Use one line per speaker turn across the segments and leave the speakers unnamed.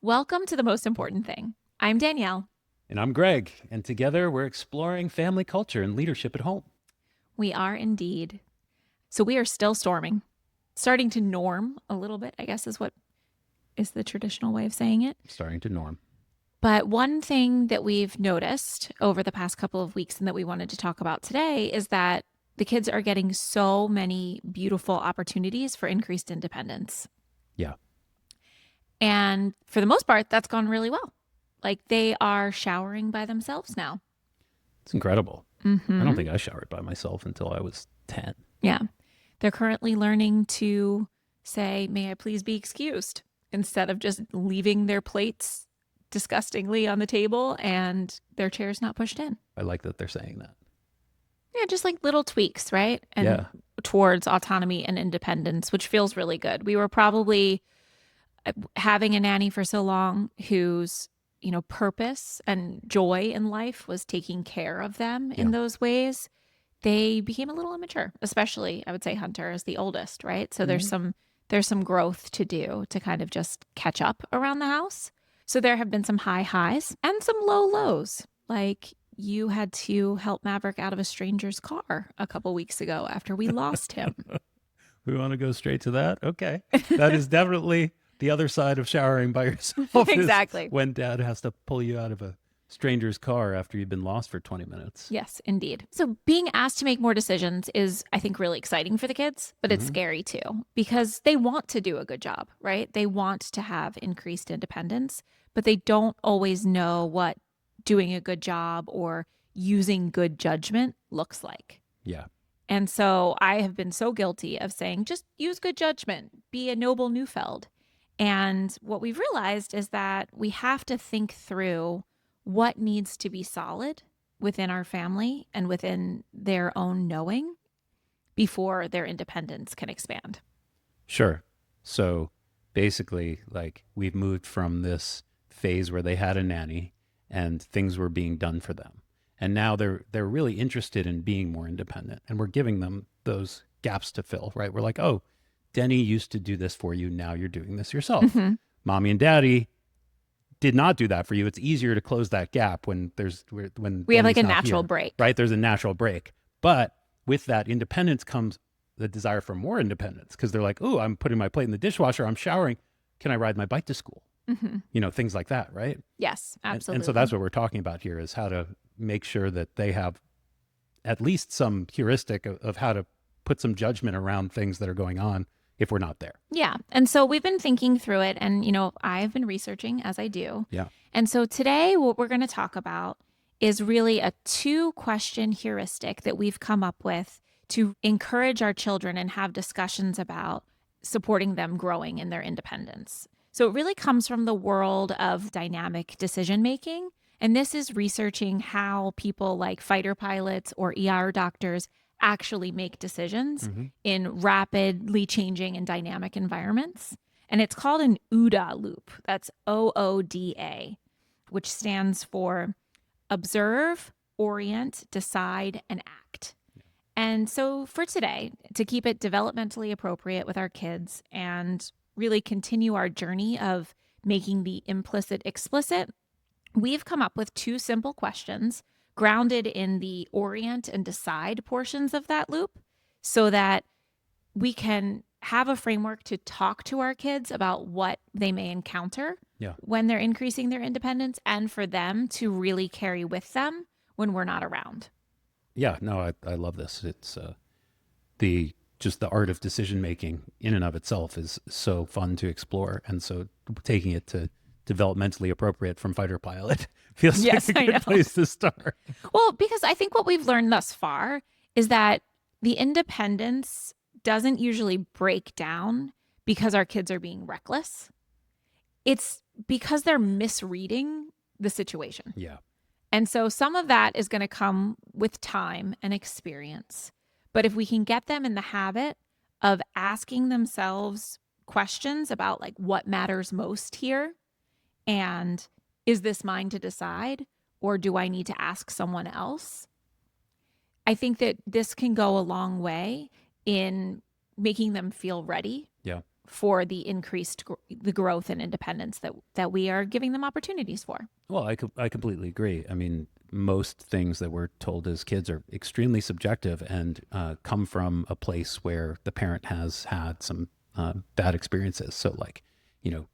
Welcome to The Most Important Thing. I'm Danielle.
And I'm Greg, and together we're exploring family culture and leadership at home.
We are indeed. So we are still storming, starting to norm a little bit, I guess is what is the traditional way of saying it.
Starting to norm.
But one thing that we've noticed over the past couple of weeks and that we wanted to talk about today is that the kids are getting so many beautiful opportunities for increased independence.
Yeah.
And for the most part, that's gone really well. Like they are showering by themselves now.
It's incredible.
Mm-hmm.
I don't think I showered by myself until I was 10.
Yeah. They're currently learning to say, "May I please be excused?" instead of just leaving their plates disgustingly on the table and their chairs not pushed in.
I like that they're saying that.
Yeah, just like little tweaks, right? And
Yeah.
towards autonomy and independence, which feels really good. We were probably having a nanny for so long whose, purpose and joy in life was taking care of them in
Yeah.
those ways. They became a little immature, especially I would say Hunter is the oldest, right? So there's some growth to do to kind of just catch up around the house. So there have been some high highs and some low lows. Like you had to help Maverick out of a stranger's car a couple weeks ago after we lost him.
We want to go straight to that? Okay. That is definitely the other side of showering by yourself.
Exactly.
When dad has to pull you out of a stranger's car after you've been lost for 20 minutes.
Yes, indeed. So being asked to make more decisions is, I think, really exciting for the kids, but it's scary too because they want to do a good job, right? They want to have increased independence, but they don't always know what doing a good job or using good judgment looks like.
Yeah.
And so I have been so guilty of saying, just use good judgment, be a noble Neufeld. And what we've realized is that we have to think through what needs to be solid within our family and within their own knowing before their independence can expand.
Sure. So basically, like we've moved from this phase where they had a nanny and things were being done for them. And now they're really interested in being more independent. And we're giving them those gaps to fill, right? We're like, oh, Denny used to do this for you. Now you're doing this yourself.
Mm-hmm.
Mommy and daddy did not do that for you. It's easier to close that gap when
We have like a
Denny's not
natural
here,
break.
right? There's a natural break. But with that independence comes the desire for more independence because they're like, oh, I'm putting my plate in the dishwasher. I'm showering. Can I ride my bike to school?
Mm-hmm.
Things like that, right?
Yes, absolutely.
And so that's what we're talking about here is how to make sure that they have at least some heuristic of how to put some judgment around things that are going on if we're not there.
Yeah. And so we've been thinking through it and, I've been researching as I do.
Yeah.
And so today what we're going to talk about is really a 2-question heuristic that we've come up with to encourage our children and have discussions about supporting them growing in their independence. So it really comes from the world of dynamic decision making. And this is researching how people like fighter pilots or ER doctors actually make decisions in rapidly changing and dynamic environments. And it's called an OODA Loop. That's OODA, which stands for observe, orient, decide, and act. And so for today, to keep it developmentally appropriate with our kids and really continue our journey of making the implicit explicit, we've come up with 2 simple questions grounded in the orient and decide portions of that loop so that we can have a framework to talk to our kids about what they may encounter when they're increasing their independence and for them to really carry with them when we're not around.
Yeah, no, I love this. It's the art of decision making in and of itself is so fun to explore. And so taking it to developmentally appropriate from fighter pilot feels
Yes,
like a good place to start.
Well, because I think what we've learned thus far is that the independence doesn't usually break down because our kids are being reckless. It's because they're misreading the situation.
Yeah.
And so some of that is going to come with time and experience. But if we can get them in the habit of asking themselves questions about like what matters most here, and is this mine to decide, or do I need to ask someone else? I think that this can go a long way in making them feel ready
Yeah.
for the the growth and independence that we are giving them opportunities for.
Well, I completely agree. I mean, most things that we're told as kids are extremely subjective and come from a place where the parent has had some bad experiences. So like,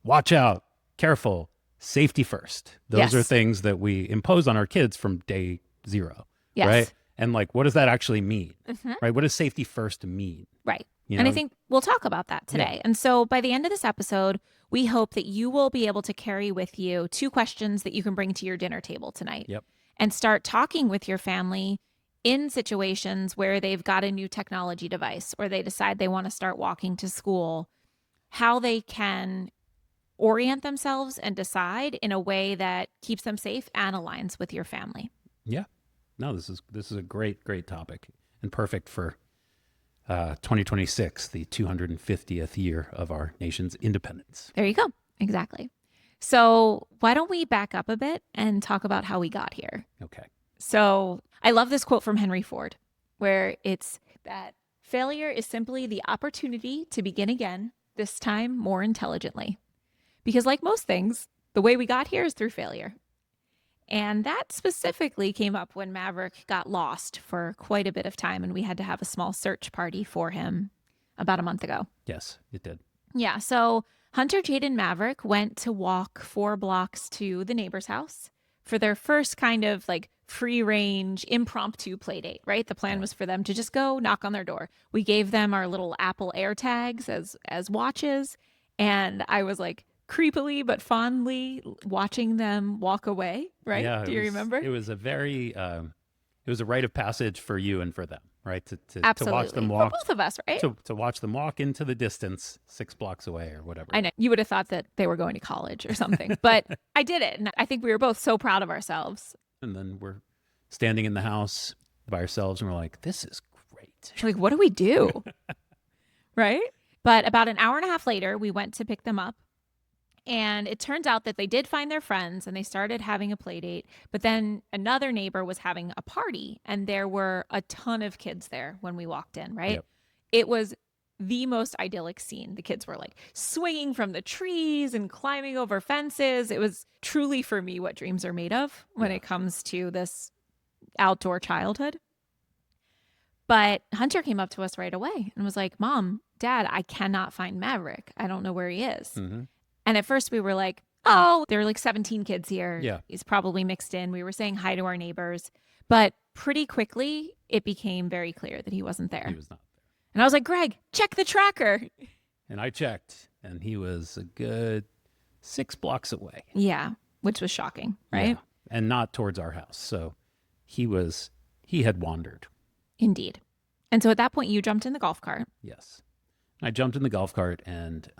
watch out, careful, safety first. Those are
Yes.
things that we impose on our kids from day zero,
Yes.
right? And like, what does that actually mean,
Mhm.
right? What does safety first mean?
Right.
You
And I
know,
think we'll talk about that today.
Yeah.
And so by the end of this episode, we hope that you will be able to carry with you 2 questions that you can bring to your dinner table tonight
Yep.
and start talking with your family in situations where they've got a new technology device or they decide they want to start walking to school, how they can orient themselves and decide in a way that keeps them safe and aligns with your family.
Yeah. No, this is a great topic and perfect for 2026, the 250th year of our nation's independence.
There you go. Exactly. So, why don't we back up a bit and talk about how we got here?
Okay.
So, I love this quote from Henry Ford, where it's that failure is simply the opportunity to begin again, this time more intelligently. Because, like most things, the way we got here is through failure. And that specifically came up when Maverick got lost for quite a bit of time, and we had to have a small search party for him about a month ago.
Yes, it did.
Yeah. So Hunter, Jade, and Maverick went to walk 4 blocks to the neighbor's house for their first kind of like free range impromptu play date, right? The plan was for them to just go knock on their door. We gave them our little Apple AirTags as watches. And I was like creepily but fondly watching them walk away, right?
Yeah,
Do you remember?
It was a very, it was a rite of passage for you and for them, right? To
Absolutely.
watch them
For
walk,
both of us, right?
to watch them walk into the distance 6 blocks away or whatever.
I know you would have thought that they were going to college or something, but I did it. And I think we were both so proud of ourselves.
And then we're standing in the house by ourselves and we're like, this is great.
Like, what do we do? Right? But about an hour and a half later, we went to pick them up. And it turns out that they did find their friends and they started having a play date. But then another neighbor was having a party and there were a ton of kids there when we walked in, right?
Yep.
It was the most idyllic scene. The kids were like swinging from the trees and climbing over fences. It was truly for me what dreams are made of when it comes to this outdoor childhood. But Hunter came up to us right away and was like, Mom, Dad, I cannot find Maverick. I don't know where he is.
Mm-hmm.
And at first we were like, oh, there are like 17 kids here.
Yeah.
He's probably mixed in. We were saying hi to our neighbors. But pretty quickly, it became very clear that he wasn't there.
He was not there.
And I was like, Greg, check the tracker.
And I checked and he was a good 6 blocks away.
Yeah, which was shocking, right?
Yeah. And not towards our house. So he had wandered.
Indeed. And so at that point, you jumped in the golf cart.
Yes. I jumped in the golf cart and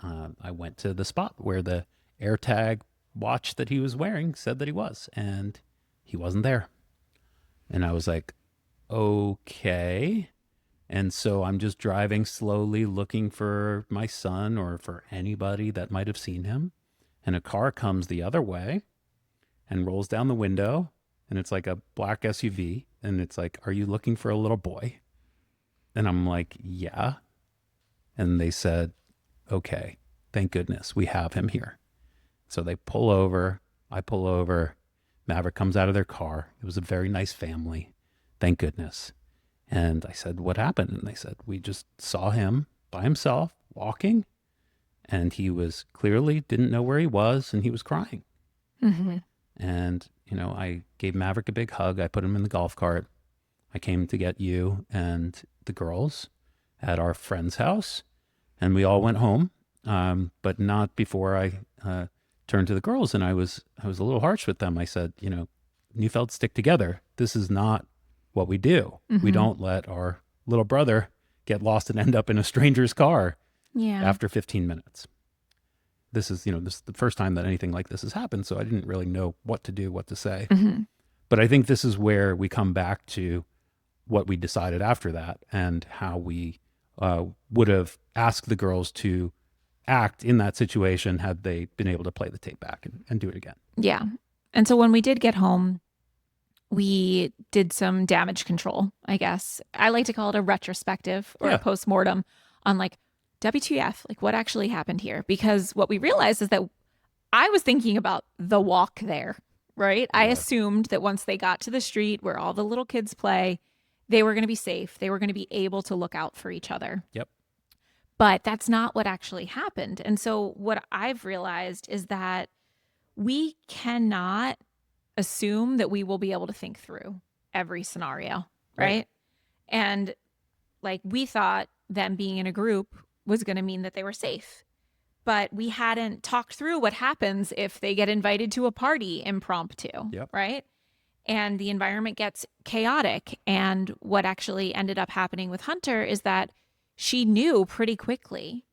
I went to the spot where the AirTag watch that he was wearing said that he was, and he wasn't there. And I was like, okay. And so I'm just driving slowly looking for my son or for anybody that might have seen him. And a car comes the other way and rolls down the window. And it's like a black SUV. And it's like, are you looking for a little boy? And I'm like, yeah. And they said, okay, thank goodness we have him here. So they pull over. I pull over. Maverick comes out of their car. It was a very nice family. Thank goodness. And I said, what happened? And they said, we just saw him by himself walking. And he was clearly didn't know where he was. And he was crying.
Mm-hmm.
And, I gave Maverick a big hug. I put him in the golf cart. I came to get you and the girls at our friend's house. And we all went home, but not before I turned to the girls. And I was a little harsh with them. I said, Neufeld stick together. This is not what we do.
Mm-hmm.
We don't let our little brother get lost and end up in a stranger's car after 15 minutes. This is the first time that anything like this has happened. So I didn't really know what to do, what to say.
Mm-hmm.
But I think this is where we come back to what we decided after that and how we would have asked the girls to act in that situation had they been able to play the tape back and do it again.
Yeah. And so when we did get home, we did some damage control, I guess. I like to call it a retrospective or a post-mortem on like WTF, like what actually happened here? Because what we realized is that I was thinking about the walk there, right? I
Yeah.
assumed that once they got to the street where all the little kids play, they were going to be safe. They were going to be able to look out for each other.
Yep.
But that's not what actually happened. And so what I've realized is that we cannot assume that we will be able to think through every scenario, right? And like we thought them being in a group was going to mean that they were safe. But we hadn't talked through what happens if they get invited to a party impromptu,
Yep.
right? And the environment gets chaotic. And what actually ended up happening with Hunter is that she knew pretty quickly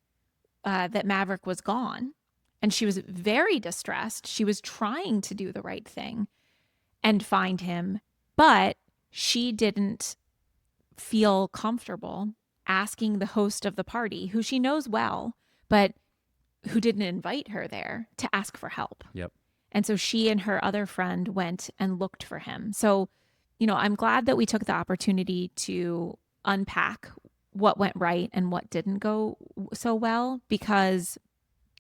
that Maverick was gone. And she was very distressed. She was trying to do the right thing and find him, but she didn't feel comfortable asking the host of the party, who she knows well, but who didn't invite her there, to ask for help.
Yep.
And so she and her other friend went and looked for him. So, I'm glad that we took the opportunity to unpack what went right and what didn't go so well, because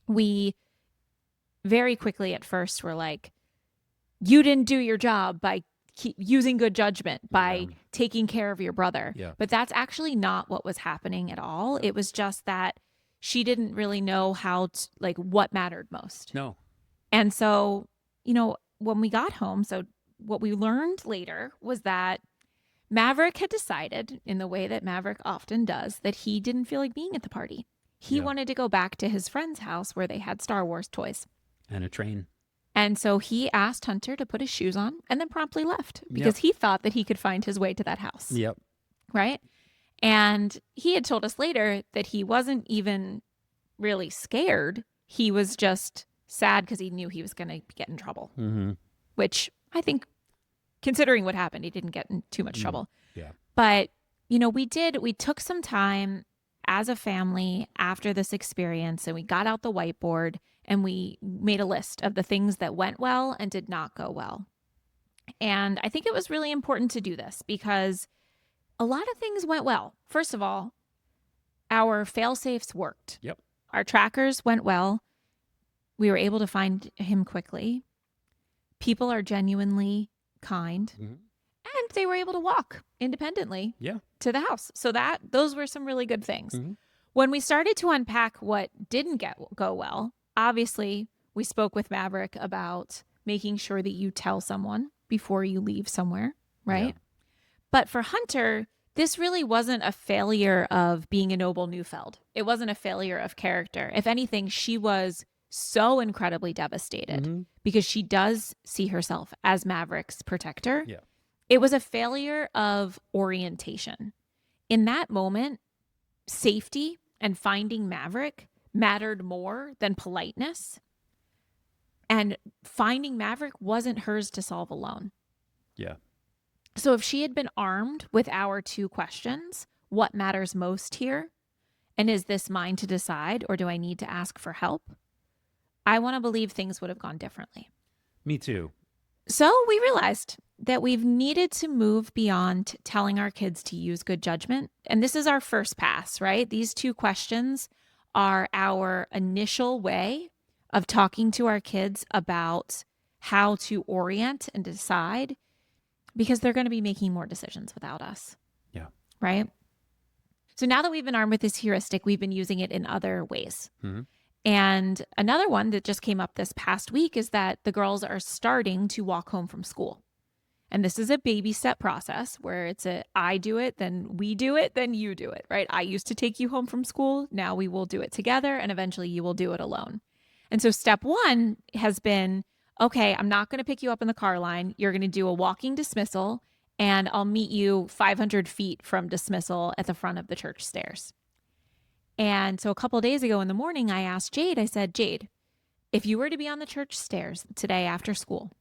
we very quickly at first were like, you didn't do your job by using good judgment, by taking care of your brother.
Yeah.
But that's actually not what was happening at all. It was just that she didn't really know how to, like, what mattered most.
No.
And so, when we got home, so what we learned later was that Maverick had decided, in the way that Maverick often does, that he didn't feel like being at the party. He wanted to go back to his friend's house where they had Star Wars toys.
And a train.
And so he asked Hunter to put his shoes on and then promptly left because he thought that he could find his way to that house.
Yep.
Right? And he had told us later that he wasn't even really scared. He was just sad because he knew he was going to get in trouble, which I think, considering what happened, he didn't get in too much trouble.
Yeah.
But, we took some time as a family after this experience, and we got out the whiteboard and we made a list of the things that went well and did not go well. And I think it was really important to do this because a lot of things went well. First of all, our fail-safes worked.
Yep.
Our trackers went well. We were able to find him quickly. People are genuinely kind. And they were able to walk independently to the house. So those were some really good things. When we started to unpack what didn't go well, obviously we spoke with Maverick about making sure that you tell someone before you leave somewhere, right? Yeah. But for Hunter, this really wasn't a failure of being a noble Neufeld. It wasn't a failure of character. If anything, she was so incredibly devastated because she does see herself as Maverick's protector.
Yeah.
It was a failure of orientation. In that moment, safety and finding Maverick mattered more than politeness. And finding Maverick wasn't hers to solve alone.
Yeah.
So if she had been armed with our two questions, what matters most here? And is this mine to decide, or do I need to ask for help? I want to believe things would have gone differently.
Me too.
So we realized that we've needed to move beyond telling our kids to use good judgment. And this is our first pass, right? These two questions are our initial way of talking to our kids about how to orient and decide, because they're going to be making more decisions without us.
Yeah.
Right? So now that we've been armed with this heuristic, we've been using it in other ways. And another one that just came up this past week is that the girls are starting to walk home from school. And this is a baby step process where it's I do it, then we do it, then you do it, right? I used to take you home from school. Now we will do it together, and eventually you will do it alone. And so step one has been, okay, I'm not going to pick you up in the car line. You're going to do a walking dismissal, and I'll meet you 500 feet from dismissal at the front of the church stairs. And so a couple of days ago in the morning, I asked Jade, I said, Jade, if you were to be on the church stairs today after school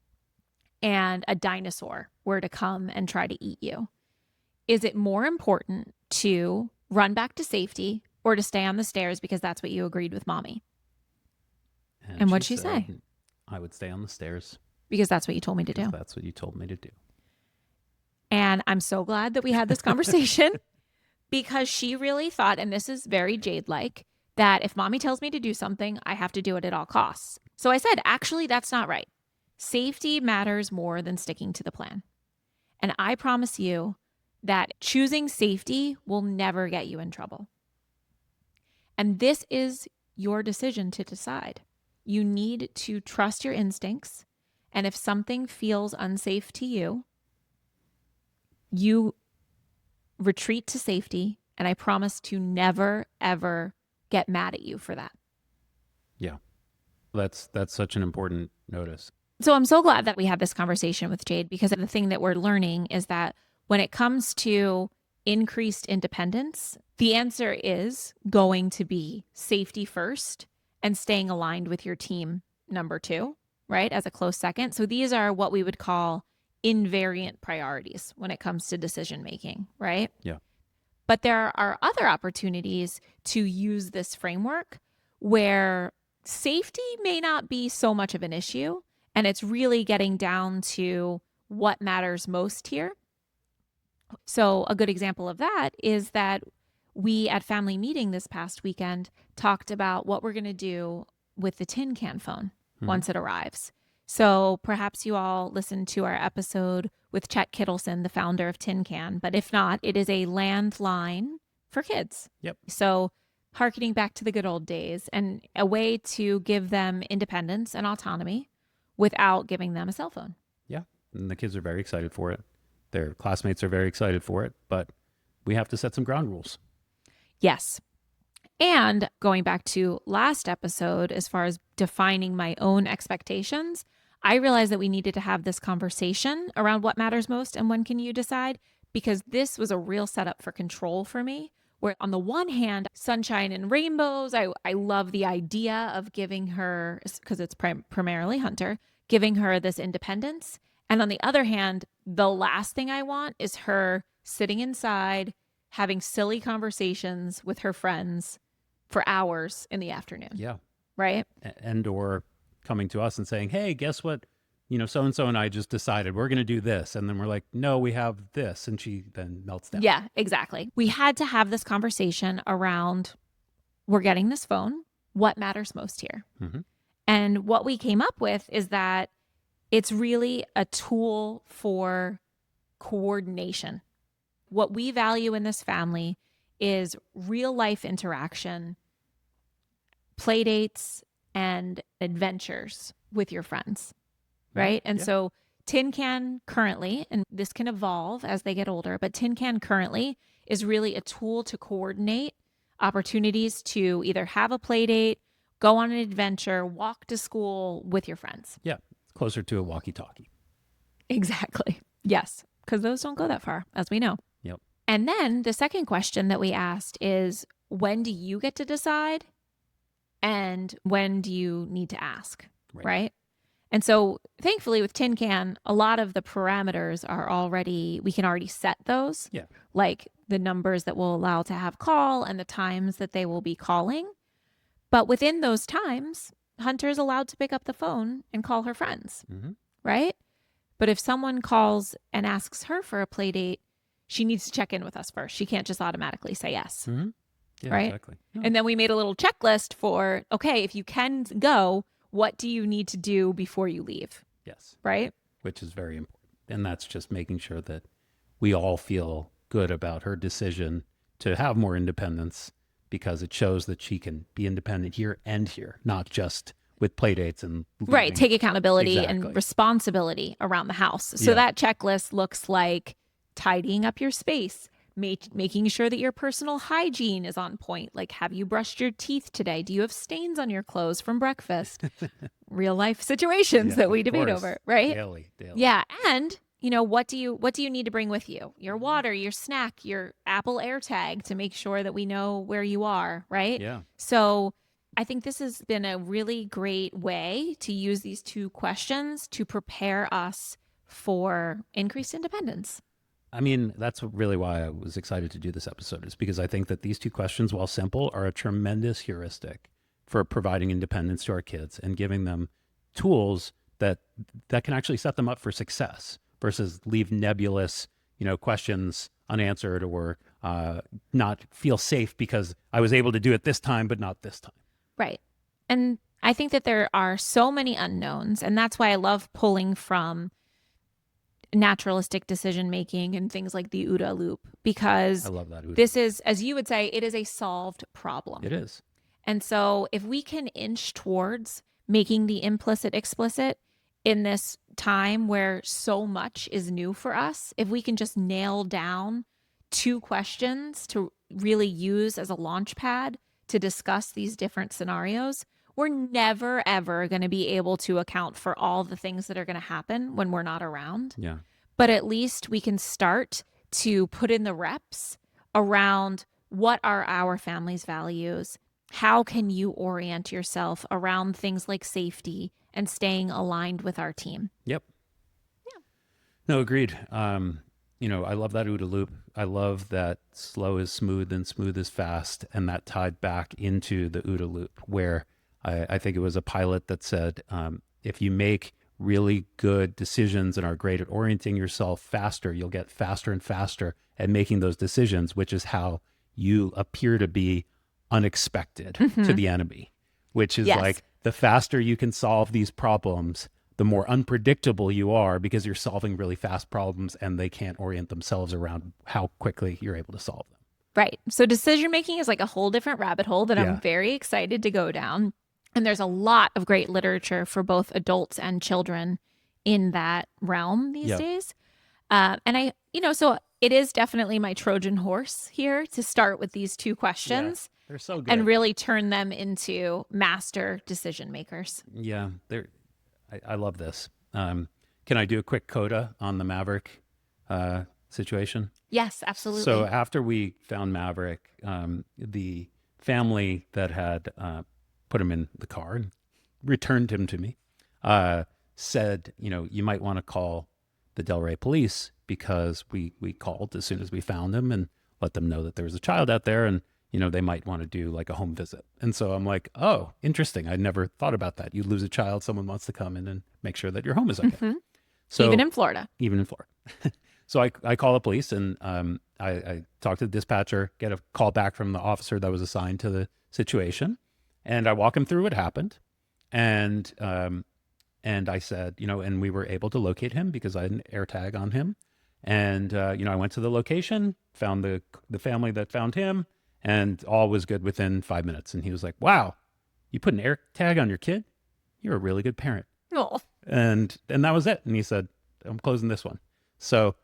and a dinosaur were to come and try to eat you, is it more important to run back to safety or to stay on the stairs because that's what you agreed with mommy? And what'd she say?
I would stay on the stairs.
Because that's what you told me to do.
That's what you told me to do.
And I'm so glad that we had this conversation because she really thought, and this is very Jade-like, that if mommy tells me to do something, I have to do it at all costs. So I said, actually, that's not right. Safety matters more than sticking to the plan. And I promise you that choosing safety will never get you in trouble. And this is your decision to decide. You need to trust your instincts. And if something feels unsafe to you, you retreat to safety. And I promise to never, ever get mad at you for that.
Yeah. That's such an important notice.
So I'm so glad that we had this conversation with Jade, because the thing that we're learning is that when it comes to increased independence, the answer is going to be safety first and staying aligned with your team number 2, right? As a close second. So these are what we would call invariant priorities when it comes to decision making, right?
Yeah.
But there are other opportunities to use this framework where safety may not be so much of an issue. And it's really getting down to what matters most here. So a good example of that is that we at family meeting this past weekend talked about what we're going to do with the tin can phone once it arrives. So perhaps you all listened to our episode with Chet Kittleson, the founder of Tin Can. But if not, it is a landline for kids.
Yep.
So hearkening back to the good old days and a way to give them independence and autonomy without giving them a cell phone.
Yeah. And the kids are very excited for it. Their classmates are very excited for it, but we have to set some ground rules.
Yes. And going back to last episode, as far as defining my own expectations, I realized that we needed to have this conversation around what matters most and when can you decide, because this was a real setup for control for me, where on the one hand, sunshine and rainbows, I love the idea of giving her, because it's primarily Hunter, giving her this independence. And on the other hand, the last thing I want is her sitting inside, having silly conversations with her friends for hours in the afternoon.
Yeah.
Right?
And or coming to us and saying, hey, guess what? So-and-so and I just decided we're going to do this. And then we're like, no, we have this. And she then melts down.
Yeah, exactly. We had to have this conversation around, we're getting this phone. What matters most here?
Mm-hmm.
And what we came up with is that it's really a tool for coordination. What we value in this family is real life interaction, play dates, and adventures with your friends, right? And so Tin Can currently, and this can evolve as they get older, but Tin Can currently is really a tool to coordinate opportunities to either have a play date, go on an adventure, walk to school with your friends.
Yeah. Closer to a walkie-talkie.
Exactly. Yes. Because those don't go that far, as we know.
Yep.
And then the second question that we asked is, when do you get to decide? And when do you need to ask? Right? And so thankfully with Tin Can, a lot of the parameters are already, we can already set those.
Yeah.
Like the numbers that will allow to have call and the times that they will be calling. But within those times, Hunter's allowed to pick up the phone and call her friends, right? But if someone calls and asks her for a play date, she needs to check in with us first. She can't just automatically say yes,
Yeah,
right?
Exactly. Yeah.
And then we made a little checklist for, okay, if you can go, what do you need to do before you leave?
Yes.
Right?
Which is very important. And that's just making sure that we all feel good about her decision to have more independence, because it shows that she can be independent here and here, not just with play dates and leaving.
Right. Take accountability
Exactly.
and responsibility around the house. So that checklist looks like tidying up your space, making sure that your personal hygiene is on point. Like, have you brushed your teeth today? Do you have stains on your clothes from breakfast? Real life situations that we debate over, right?
Daily.
Yeah. And what do you need to bring with you? Your water, your snack, your Apple AirTag to make sure that we know where you are, right?
Yeah.
So I think this has been a really great way to use these two questions to prepare us for increased independence.
I mean, that's really why I was excited to do this episode, is because I think that these two questions, while simple, are a tremendous heuristic for providing independence to our kids and giving them tools that can actually set them up for success versus leave nebulous, questions unanswered, or not feel safe because I was able to do it this time, but not this time.
Right. And I think that there are so many unknowns, and that's why I love pulling from naturalistic decision making and things like the OODA loop, because
I love that.
this is, as you would say, it is a solved problem.
It is.
And so if we can inch towards making the implicit explicit in this time where so much is new for us, if we can just nail down 2 questions to really use as a launch pad to discuss these different scenarios, we're never, ever going to be able to account for all the things that are going to happen when we're not around.
Yeah.
But at least we can start to put in the reps around what are our family's values. How can you orient yourself around things like safety and staying aligned with our team?
Yep.
Yeah.
No, agreed. I love that OODA loop. I love that slow is smooth and smooth is fast. And that tied back into the OODA loop, where I think it was a pilot that said, if you make really good decisions and are great at orienting yourself faster, you'll get faster and faster at making those decisions, which is how you appear to be unexpected to the enemy, which is like the faster you can solve these problems, the more unpredictable you are because you're solving really fast problems and they can't orient themselves around how quickly you're able to solve them.
Right. So decision making is like a whole different rabbit hole that I'm very excited to go down. And there's a lot of great literature for both adults and children in that realm these days. So it is definitely my Trojan horse here to start with these 2 questions.
They're so good.
And really turn them into master decision makers.
Yeah, I love this. Can I do a quick coda on the Maverick situation?
Yes, absolutely.
So after we found Maverick, the family that had put him in the car and returned him to me said, you might want to call the Delray police, because we called as soon as we found him and let them know that there was a child out there, and they might want to do like a home visit. And so I'm like, oh, interesting. I never thought about that. You lose a child, someone wants to come in and make sure that your home is okay. So
even in Florida.
So I call the police, and I talk to the dispatcher, get a call back from the officer that was assigned to the situation. And I walk him through what happened. And I said, and we were able to locate him because I had an air tag on him. And, I went to the location, found the family that found him, and all was good within 5 minutes. And he was like, wow, you put an air tag on your kid? You're a really good parent.
Oh.
And that was it. And he said, I'm closing this one. So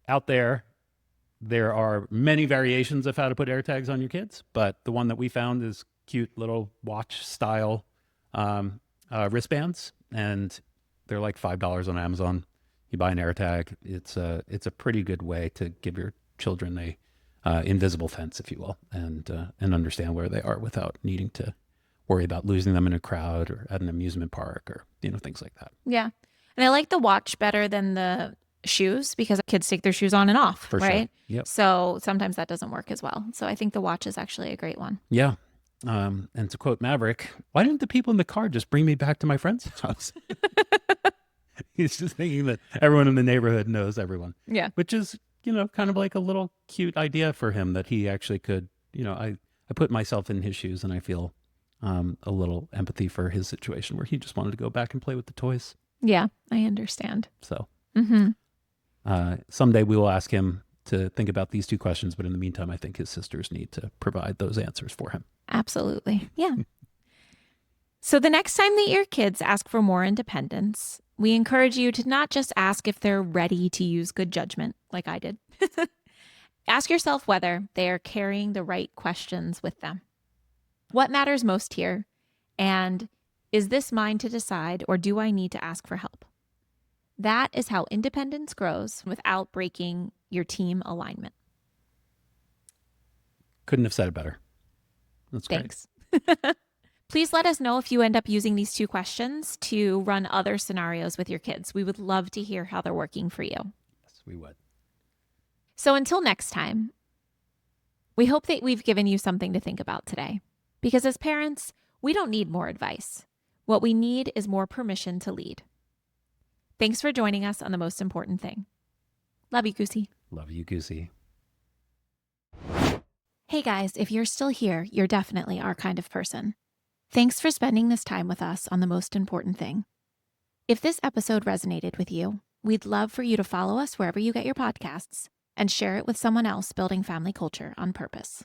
out there are many variations of how to put air tags on your kids, but the one that we found is cute little watch style wristbands, and they're like $5 on Amazon. You buy an air tag. It's a pretty good way to give your children a invisible fence, if you will, and understand where they are without needing to worry about losing them in a crowd or at an amusement park or things like that.
Yeah. And I like the watch better than the shoes, because kids take their shoes on and off,
For
right?
Sure. Yep.
So sometimes that doesn't work as well. So I think the watch is actually a great one.
Yeah. And to quote Maverick, why didn't the people in the car just bring me back to my friend's house? He's just thinking that everyone in the neighborhood knows everyone.
Yeah.
Which is, kind of like a little cute idea for him, that he actually could, I put myself in his shoes, and I feel a little empathy for his situation where he just wanted to go back and play with the toys.
Yeah, I understand.
So someday we will ask him to think about these 2 questions. But in the meantime, I think his sisters need to provide those answers for him.
Absolutely. Yeah. So the next time that your kids ask for more independence, we encourage you to not just ask if they're ready to use good judgment, like I did. Ask yourself whether they are carrying the right questions with them. What matters most here? And is this mine to decide, or do I need to ask for help? That is how independence grows without breaking your team alignment.
Couldn't have said it better. That's great.
Thanks. Please let us know if you end up using these 2 questions to run other scenarios with your kids. We would love to hear how they're working for you.
Yes, we would.
So until next time, we hope that we've given you something to think about today. Because as parents, we don't need more advice. What we need is more permission to lead. Thanks for joining us on The Most Important Thing. Love you, Goosey.
Love you, Goosey.
Hey guys, if you're still here, you're definitely our kind of person. Thanks for spending this time with us on the most important thing. If this episode resonated with you, we'd love for you to follow us wherever you get your podcasts and share it with someone else building family culture on purpose.